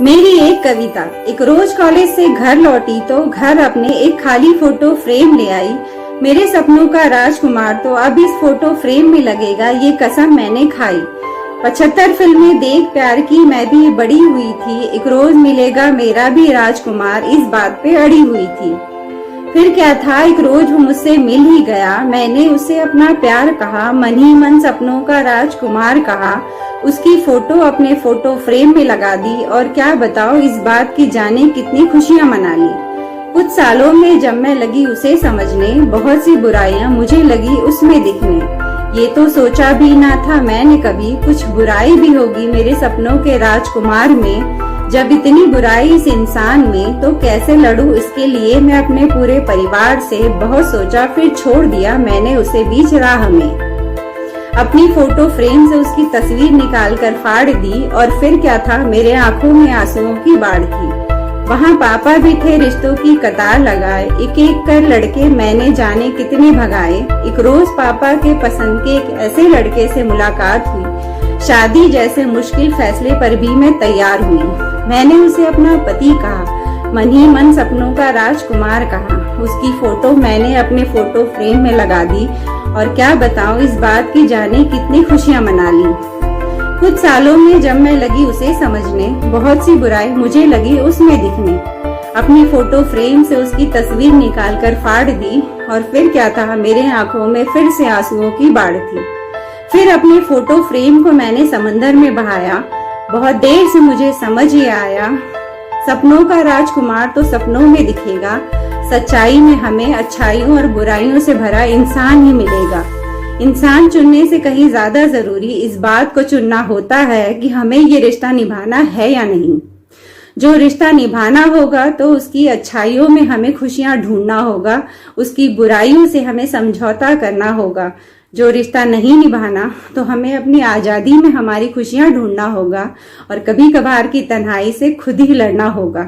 मेरी एक कविता। एक रोज कॉलेज से घर लौटी तो घर अपने एक खाली फोटो फ्रेम ले आई। मेरे सपनों का राजकुमार तो अब इस फोटो फ्रेम में लगेगा, ये कसम मैंने खाई। 75 फिल्में देख प्यार की मैं भी बड़ी हुई थी, एक रोज मिलेगा मेरा भी राजकुमार, इस बात पे अड़ी हुई थी। फिर क्या था, एक रोज वो मुझसे मिल ही गया, मैंने उसे अपना प्यार कहा, मन ही मन सपनों का राजकुमार कहा। उसकी फोटो अपने फोटो फ्रेम में लगा दी और क्या बताओ इस बात की जाने कितनी खुशियां मना ली। कुछ सालों में जब मैं लगी उसे समझने, बहुत सी बुराइयां मुझे लगी उसमें दिखने। ये तो सोचा भी ना था मैंने कभी, कुछ बुराई भी होगी मेरे सपनों के राजकुमार में। जब इतनी बुराई इस इंसान में, तो कैसे लड़ूं इसके लिए मैं अपने पूरे परिवार से। बहुत सोचा फिर छोड़ दिया मैंने उसे बीच राह में। अपनी फोटो फ्रेम से उसकी तस्वीर निकाल कर फाड़ दी और फिर क्या था, मेरे आंखों में आंसुओं की बाढ़ थी। वहाँ पापा भी थे रिश्तों की कतार लगाए, एक एक कर लड़के मैंने जाने कितने भगाए। एक रोज पापा के पसंद के एक ऐसे लड़के से मुलाकात हुई, शादी जैसे मुश्किल फैसले पर भी मैं तैयार हुई। मैंने उसे अपना पति कहा, मन ही मन सपनों का राजकुमार कहा। उसकी फोटो मैंने अपने फोटो फ्रेम में लगा दी और क्या बताऊं इस बात की जाने कितनी खुशियां मना ली। कुछ सालों में जब मैं लगी उसे समझने, बहुत सी बुराई मुझे लगी उसमें दिखने। अपनी फोटो फ्रेम से उसकी तस्वीर निकाल कर फाड़ दी और फिर क्या था, मेरे आंखों में फिर से आंसुओं की बाढ़ थी। फिर अपने फोटो फ्रेम को मैंने समंदर में बहाया, बहुत देर से मुझे समझ ही आया, सपनों का राजकुमार तो सपनों में दिखेगा। सच्चाई में हमें अच्छाइयों और बुराइयों से भरा इंसान ही मिलेगा। इंसान चुनने से कहीं ज्यादा जरूरी इस बात को चुनना होता है कि हमें ये रिश्ता निभाना है या नहीं। जो रिश्ता निभाना होगा तो उसकी अच्छाइयों में हमें खुशियां ढूंढना होगा, उसकी बुराइयों से हमें समझौता करना होगा। जो रिश्ता नहीं निभाना तो हमें अपनी आजादी में हमारी खुशियां ढूंढना होगा और कभी कभार की तन्हाई से खुद ही लड़ना होगा।